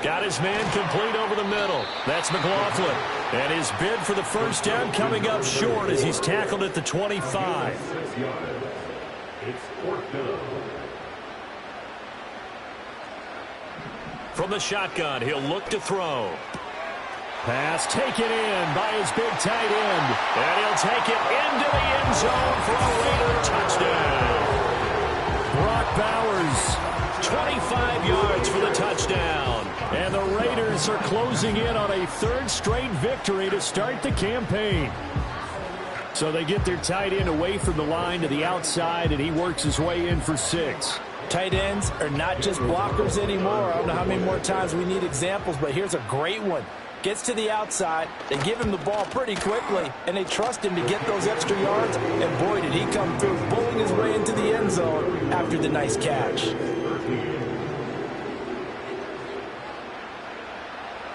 Got his man complete over the middle. That's McLaughlin. And his bid for the first down coming up short as he's tackled at the 25. From the shotgun, he'll look to throw. Pass taken in by his big tight end. And he'll take it into the end zone for a Raider touchdown. Brock Bowers, 25 yards for the touchdown. And the Raiders are closing in on a third straight victory to start the campaign. So they get their tight end away from the line to the outside, and he works his way in for 6. Tight ends are not just blockers anymore. I don't know how many more times we need examples, but here's a great one. Gets to the outside, they give him the ball pretty quickly, and they trust him to get those extra yards, and boy, did he come through, bowling his way into the end zone after the nice catch.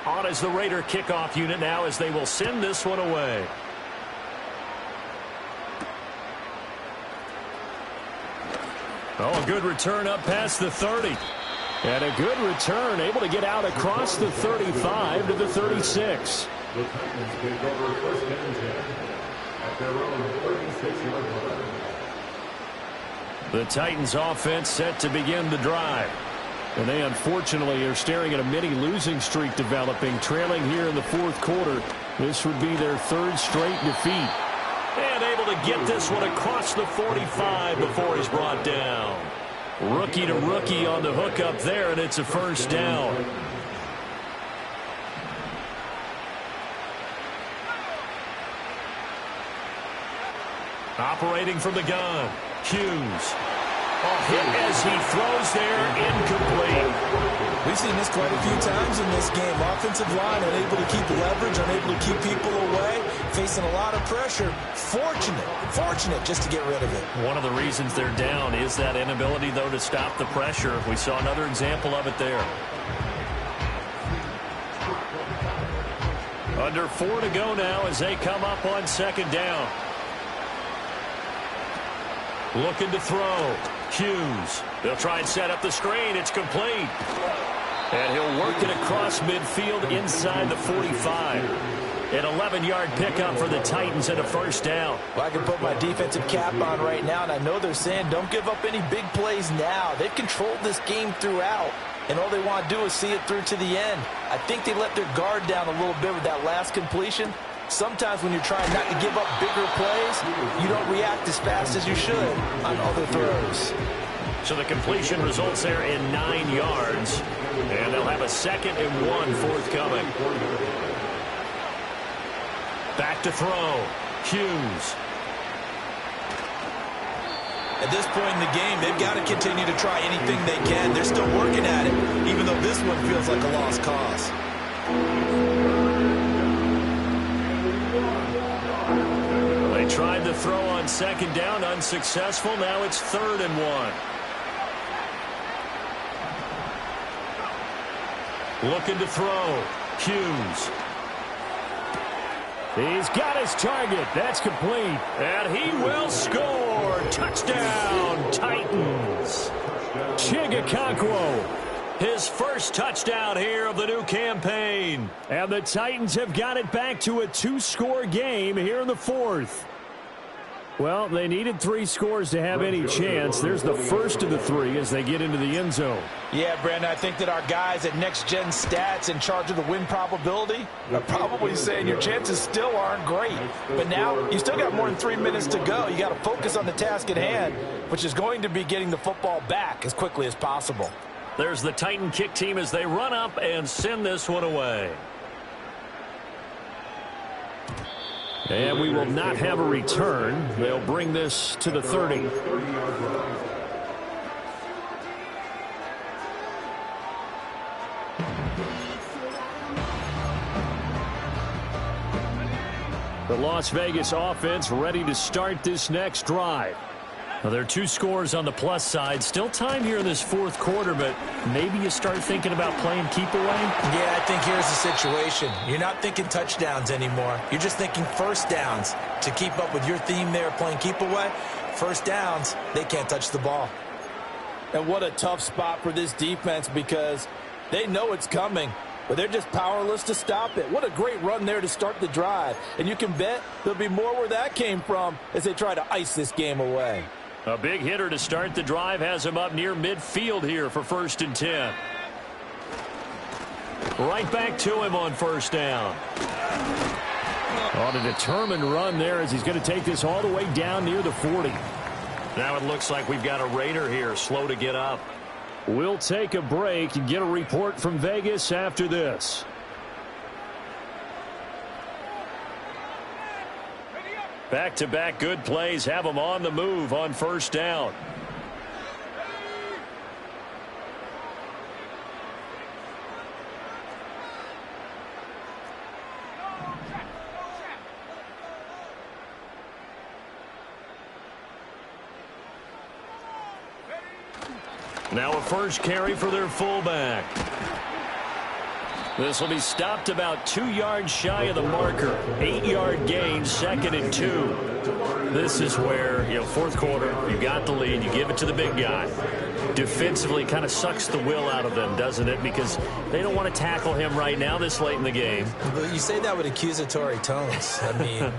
On as the Raider kickoff unit now as they will send this one away. Oh, a good return up past the 30. And a good return, able to get out across the 35 to the 36. The Titans offense set to begin the drive. And they unfortunately are staring at a mini losing streak developing, trailing here in the fourth quarter. This would be their third straight defeat. And able to get this one across the 45 before he's brought down. Rookie to rookie on the hook up there, and it's a first down. Operating from the gun, Hughes. Hit as he throws there, incomplete. We've seen this quite a few times in this game. Offensive line unable to keep leverage, unable to keep people away, facing a lot of pressure. Fortunate just to get rid of it. One of the reasons they're down is that inability, though, to stop the pressure. We saw another example of it there. Under 4 to go now as they come up on second down. Looking to throw. Hughes. They'll try and set up the screen. It's complete. And he'll work it across midfield inside the 45. An 11-yard pickup for the Titans and a first down. Well, I can put my defensive cap on right now, and I know they're saying don't give up any big plays now. They've controlled this game throughout, and all they want to do is see it through to the end. I think they let their guard down a little bit with that last completion. Sometimes when you're trying not to give up bigger plays, you don't react as fast as you should on other throws. So the completion results there in 9 yards. And they'll have a 2nd and 1 forthcoming. Back to throw. Hughes. At this point in the game, they've got to continue to try anything they can. They're still working at it, even though this one feels like a lost cause. They tried to throw on second down, unsuccessful. Now it's 3rd and 1. Looking to throw. Hughes. He's got his target. That's complete. And he will score. Touchdown, Titans. Chigakonkwo. His first touchdown here of the new campaign. And the Titans have got it back to a 2-score game here in the 4th. Well, they needed 3 scores to have any chance. There's the first of the 3 as they get into the end zone. Yeah, Brandon, I think that our guys at Next Gen Stats in charge of the win probability are probably saying your chances still aren't great. But now you still got more than 3 minutes to go. You got to focus on the task at hand, which is going to be getting the football back as quickly as possible. There's the Titan kick team as they run up and send this one away. And we will not have a return. They'll bring this to the 30. The Las Vegas offense ready to start this next drive. Well, there are 2 scores on the plus side. Still time here in this 4th quarter, but maybe you start thinking about playing keep away? Yeah, I think here's the situation. You're not thinking touchdowns anymore. You're just thinking first downs. To keep up with your theme there, playing keep away, first downs, they can't touch the ball. And what a tough spot for this defense because they know it's coming, but they're just powerless to stop it. What a great run there to start the drive. And you can bet there'll be more where that came from as they try to ice this game away. A big hitter to start the drive has him up near midfield here for 1st and 10. Right back to him on first down. On a determined run there as he's going to take this all the way down near the 40. Now it looks like we've got a Raider here, slow to get up. We'll take a break and get a report from Vegas after this. Back-to-back good plays have them on the move on first down. Now a first carry for their fullback. This will be stopped about 2 yards shy of the marker. 8-yard gain, 2nd and 2. This is where, fourth quarter, you got the lead, you give it to the big guy. Defensively kind of sucks the will out of them, doesn't it? Because they don't want to tackle him right now this late in the game. But you say that with accusatory tones. I mean,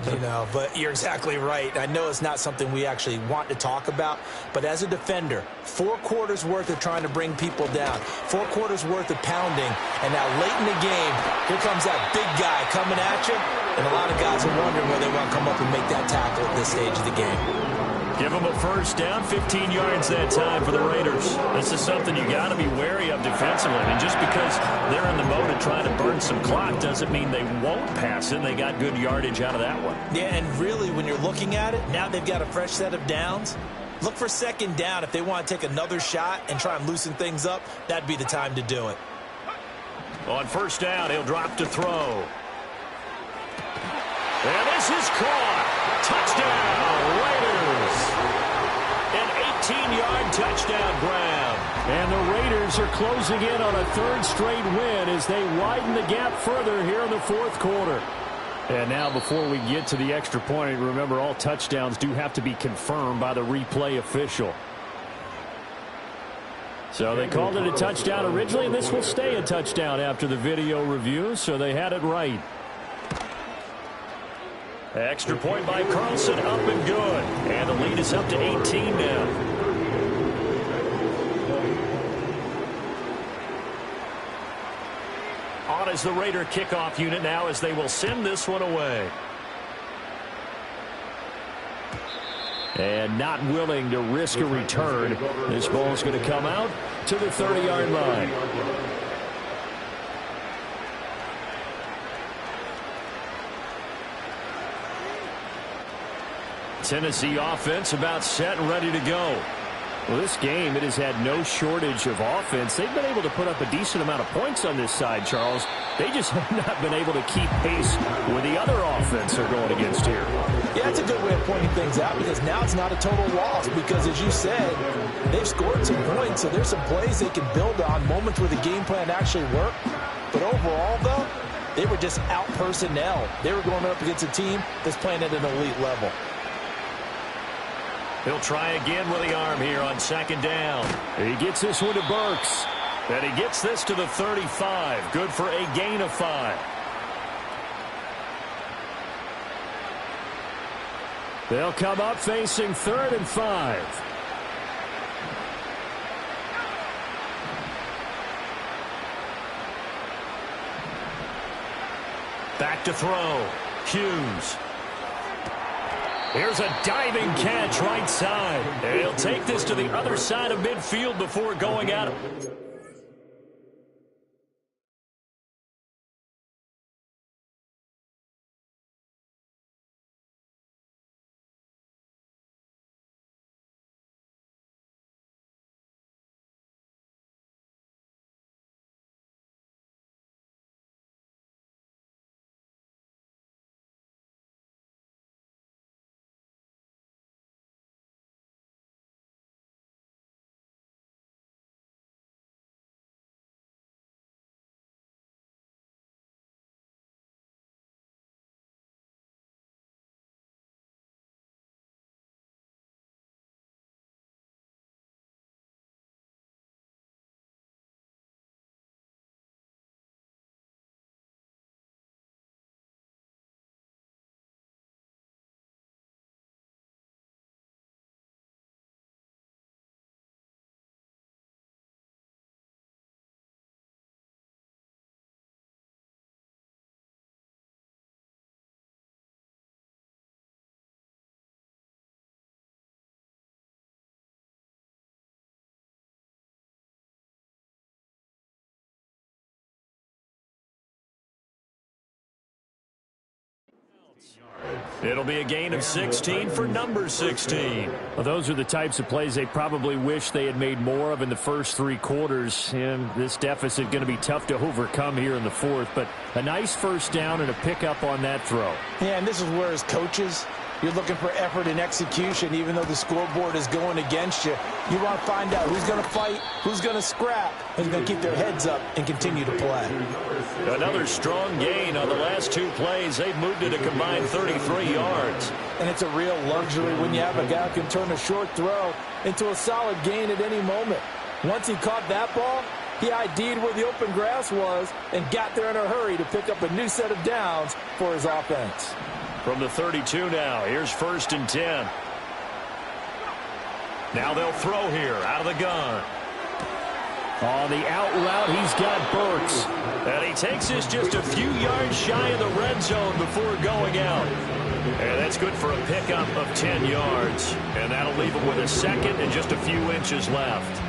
but you're exactly right. I know it's not something we actually want to talk about, but as a defender, 4 quarters worth of trying to bring people down, 4 quarters worth of pounding, and now late in the game, here comes that big guy coming at you, and a lot of guys are wondering whether they want to come up and make that tackle at this stage of the game. Give them a first down, 15 yards that time for the Raiders. This is something you got to be wary of defensively. And just because they're in the mode of trying to burn some clock doesn't mean they won't pass it. They got good yardage out of that one. Yeah, and really, when you're looking at it, now they've got a fresh set of downs. Look for second down. If they want to take another shot and try and loosen things up, that'd be the time to do it. On first down, he'll drop to throw. And this is caught. Touchdown, Raiders. An 18-yard touchdown grab. And the Raiders are closing in on a 3rd straight win as they widen the gap further here in the 4th quarter. And now before we get to the extra point, remember all touchdowns do have to be confirmed by the replay official. So they called it a touchdown originally, and this will stay a touchdown after the video review, so they had it right. Extra point by Carlson, up and good. And the lead is up to 18 now. On is the Raider kickoff unit now as they will send this one away. And not willing to risk a return. This ball is going to come out to the 30-yard line. Tennessee offense about set and ready to go. Well, this game, it has had no shortage of offense. They've been able to put up a decent amount of points on this side, Charles. They just have not been able to keep pace with the other offense they're going against here. Yeah, it's a good way of pointing things out because now it's not a total loss because, as you said, they've scored some points, so there's some plays they can build on, moments where the game plan actually worked. But overall, though, they were just out personnel. They were going up against a team that's playing at an elite level. He'll try again with the arm here on 2nd down. He gets this one to Burks. And he gets this to the 35. Good for a gain of 5. They'll come up facing 3rd and 5. Back to throw. Hughes. Here's a diving catch right side. And he'll take this to the other side of midfield before going out. It'll be a gain of 16 for number 16. Well, those are the types of plays they probably wish they had made more of in the first 3 quarters. And this deficit going to be tough to overcome here in the fourth. But a nice first down and a pickup on that throw. Yeah, and this is where as coaches, you're looking for effort and execution, even though the scoreboard is going against you. You want to find out who's going to fight, who's going to scrap, who's going to keep their heads up and continue to play. Another strong gain on the last 2 plays. They've moved it a combined 33 yards. And it's a real luxury when you have a guy who can turn a short throw into a solid gain at any moment. Once he caught that ball, he ID'd where the open grass was and got there in a hurry to pick up a new set of downs for his offense. From the 32 now, here's 1st and 10. Now they'll throw here out of the gun. On the out route, he's got Burks. And he takes this just a few yards shy of the red zone before going out. And that's good for a pickup of 10 yards. And that'll leave him with a second and just a few inches left.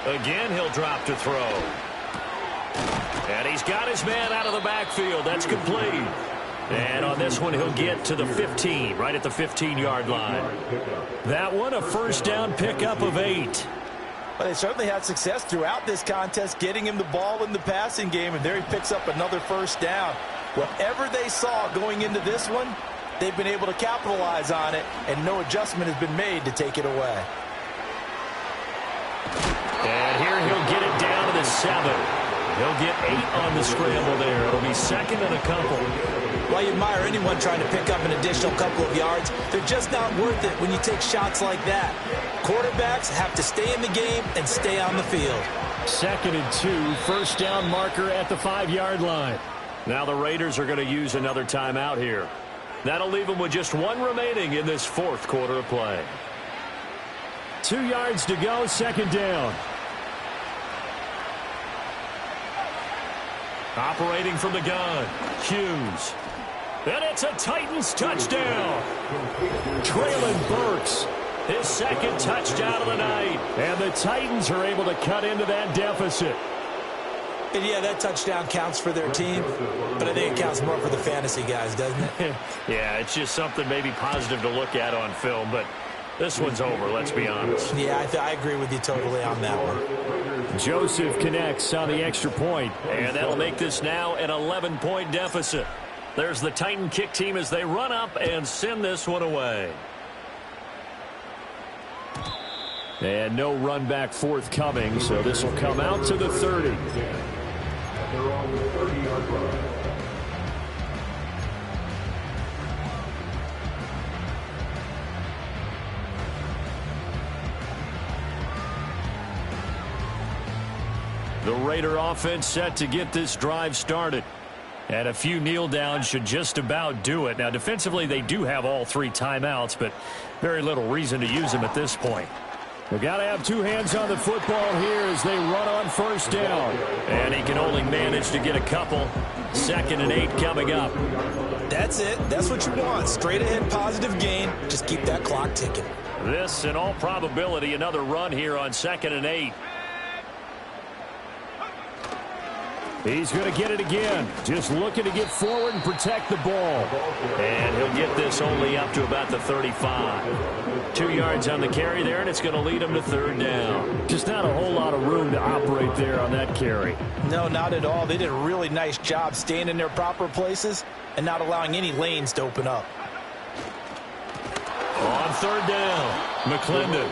Again, he'll drop to throw. And he's got his man out of the backfield. That's complete. And on this one, he'll get to the 15, right at the 15-yard line. That one, a first down pickup of 8. Well, they certainly had success throughout this contest, getting him the ball in the passing game, and there he picks up another first down. Whatever they saw going into this one, they've been able to capitalize on it, and no adjustment has been made to take it away. And here he'll get it down to the 7. He'll get 8 on the scramble there. It'll be second and a couple. Well, you admire anyone trying to pick up an additional couple of yards. They're just not worth it when you take shots like that. Quarterbacks have to stay in the game and stay on the field. 2nd and 2, first down marker at the 5-yard line. Now the Raiders are going to use another timeout here. That'll leave them with just 1 remaining in this 4th quarter of play. 2 yards to go, 2nd down. Operating from the gun, Hughes. And it's a Titans touchdown. Traylon Burks, His 2nd touchdown of the night. and the Titans are able to cut into that deficit. And yeah, that touchdown counts for their team, but I think it counts more for the fantasy guys, doesn't it? Yeah, it's just something maybe positive to look at on film, but this one's over, let's be honest. Yeah, I agree with you totally on that one. Joseph connects on the extra point. And that'll make this now an 11-point deficit. There's the Titan kick team as they run up and send this one away. And no run back forthcoming, so this will come out to the 30. They're on the 30-yard line. The Raider offense set to get this drive started. And a few kneel downs should just about do it. Now, defensively, they do have all 3 timeouts, but very little reason to use them at this point. They've got to have 2 hands on the football here as they run on first down. And he can only manage to get a couple. 2nd and 8 coming up. That's it. That's what you want. Straight ahead positive gain. Just keep that clock ticking. This, in all probability, another run here on 2nd and 8. He's going to get it again. Just looking to get forward and protect the ball. And he'll get this only up to about the 35. 2 yards on the carry there, and it's going to lead him to 3rd down. Just not a whole lot of room to operate there on that carry. No, not at all. They did a really nice job staying in their proper places and not allowing any lanes to open up. On 3rd down, McClendon.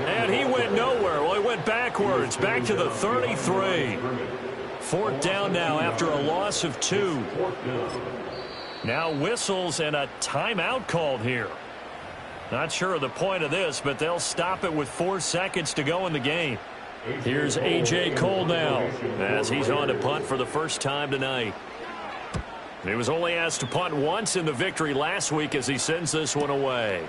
And he went nowhere. Well, he went backwards, back to the 33. 4th down now after a loss of 2. Now whistles and a timeout called here. Not sure of the point of this, but they'll stop it with 4 seconds to go in the game. Here's A.J. Cole now as he's on to punt for the first time tonight. He was only asked to punt once in the victory last week as he sends this one away.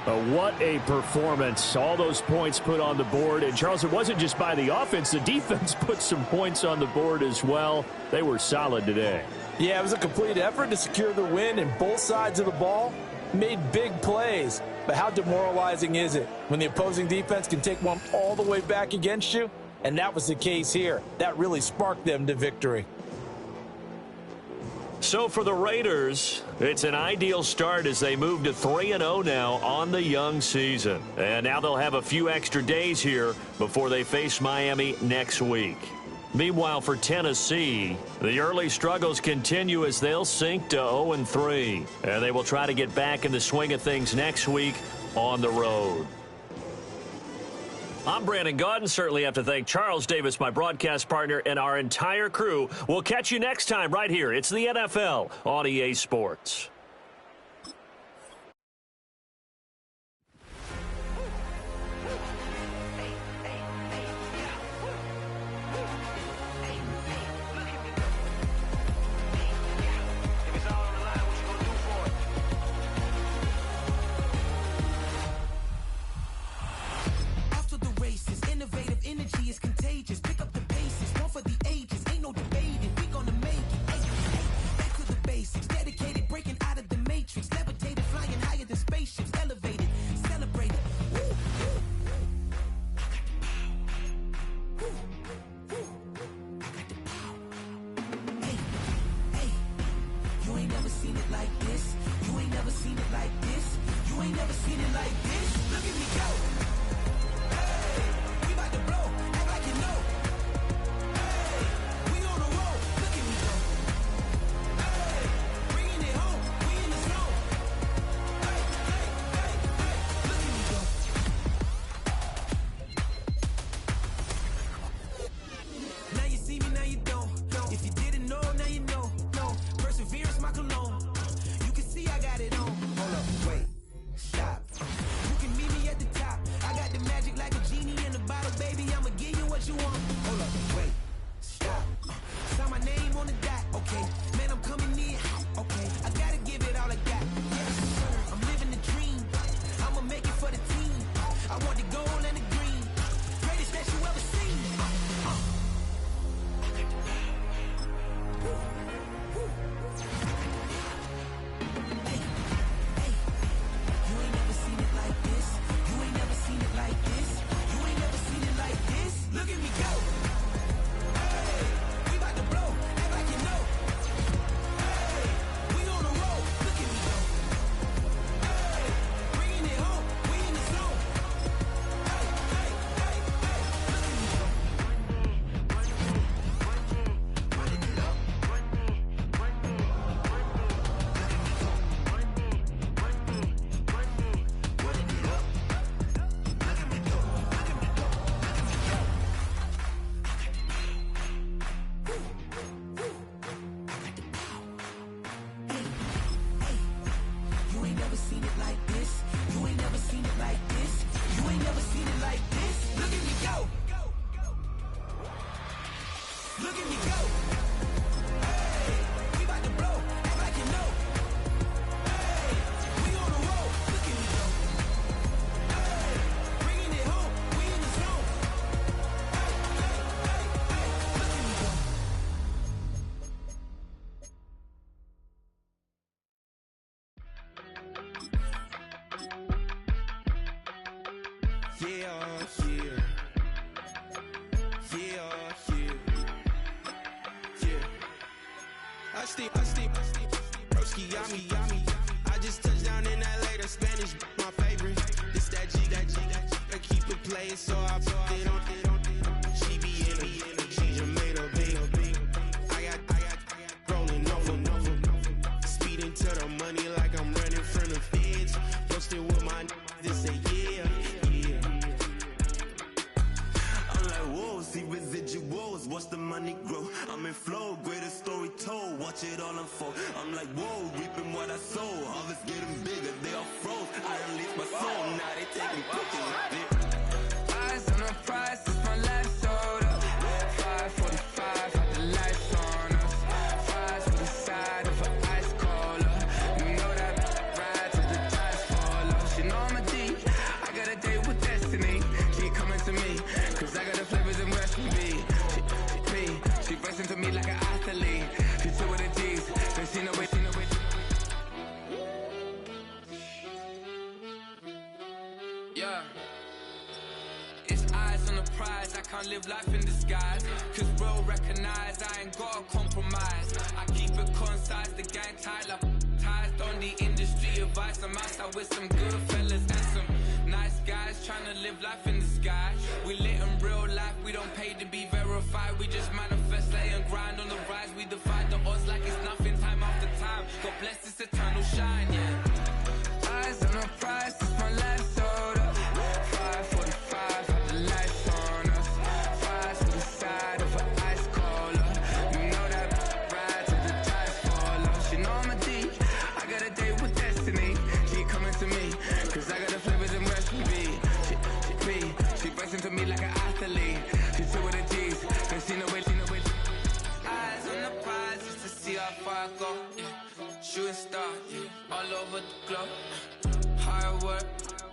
What a performance. All those points put on the board. And, Charles, it wasn't just by the offense. The defense put some points on the board as well. They were solid today. Yeah, it was a complete effort to secure the win, and both sides of the ball made big plays. But how demoralizing is it when the opposing defense can take one all the way back against you? And that was the case here. That really sparked them to victory. So for the Raiders, it's an ideal start as they move to 3-0 now on the young season. And now they'll have a few extra days here before they face Miami next week. Meanwhile, for Tennessee, the early struggles continue as they'll sink to 0-3. And they will try to get back in the swing of things next week on the road. I'm Brandon Gaudin. Certainly have to thank Charles Davis, my broadcast partner, and our entire crew. We'll catch you next time right here. It's the NFL on EA Sports. I just touched down in LA, the Spanish, my favorite. This that G, I keep it playing, so I put it on. She be in it, she just made a big. I got rolling over, speeding to the money like I'm running from the feds. Posted with my this say yeah. I'm like, whoa, see residuals, watch the money grow. I'm in flow, greatest story told, watch it all unfold. I'm like, whoa, reaping what I sow. Harvest getting bigger, they all froze. I unleashed my soul, now they taking pictures. Eyes on the prize. live life in disguise. Cause real recognize I ain't gotta compromise. I keep it concise, the gang tight like ties on the industry advice. I'm outside with some good fellas and some nice guys trying to live life in the sky. We lit in real life, we don't pay to be verified. We just manifest, lay and grind on the rise. We defy the odds like it's nothing, time after time. God bless this eternal shine, yeah. Eyes on the prize, it's my last soda. 5:45, have the lights on us. Fries to the side of an ice cola. You know that ride till the tires fall off. She know I'm a D, I got a date with destiny. She coming to me, cause I got the flavors and recipe. She breaks into me like an athlete. She two with the G's, cause she know it. Eyes on the prize just to see how far I go, yeah. Shooting star, yeah, all over the globe. Hard work,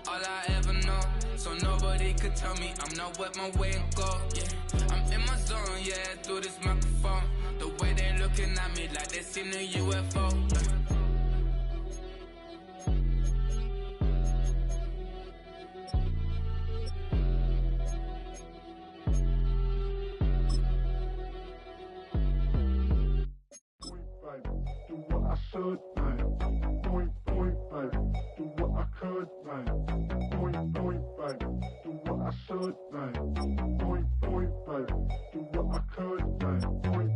all I ever know. So nobody could tell me I'm not wet my way and go, yeah. I'm in my zone, yeah, through this microphone. The way they looking at me like they seen a UFO, yeah. Do what I should, man. Point, baby. Do what I could, man. Point, baby. Do what I should, man. Point, baby. Do what I could, man. Point,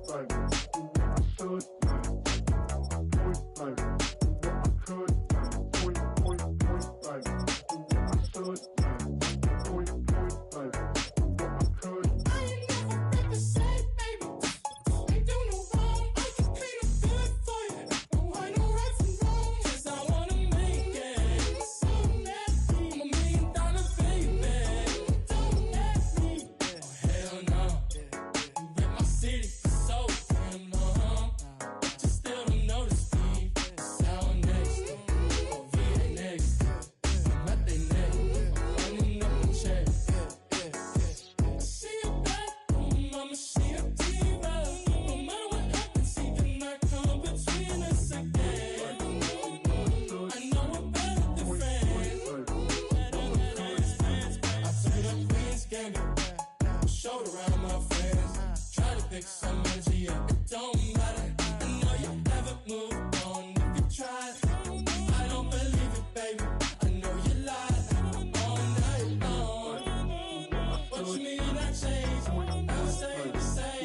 baby. Do what I should, man. Point, baby. Do what I could, man. Point, baby. Do what I should, man. Point, baby. Do what I could. I ain't never been the same, baby. Ain't do no wrong. I can clean up good for you. Don't want no right from wrong. 'Cause I wanna make it. So nasty. I'm $1 million baby. Don't ask me. Oh hell no. You rip my city so damn long. Just still don't notice me. Sound next. Oh VA next. I'm at they neck. Running up the check. She a bad woman, mama, she a diva. No matter what happens, she cannot come between us again. I know we're better than friends. I took up Queen's Gambit, showed around my friends. Try to pick some energy up, it don't matter. I know you haven't moved on if you tried. I don't believe it, baby. I know you lied all night long. What you mean I changed? I say the same.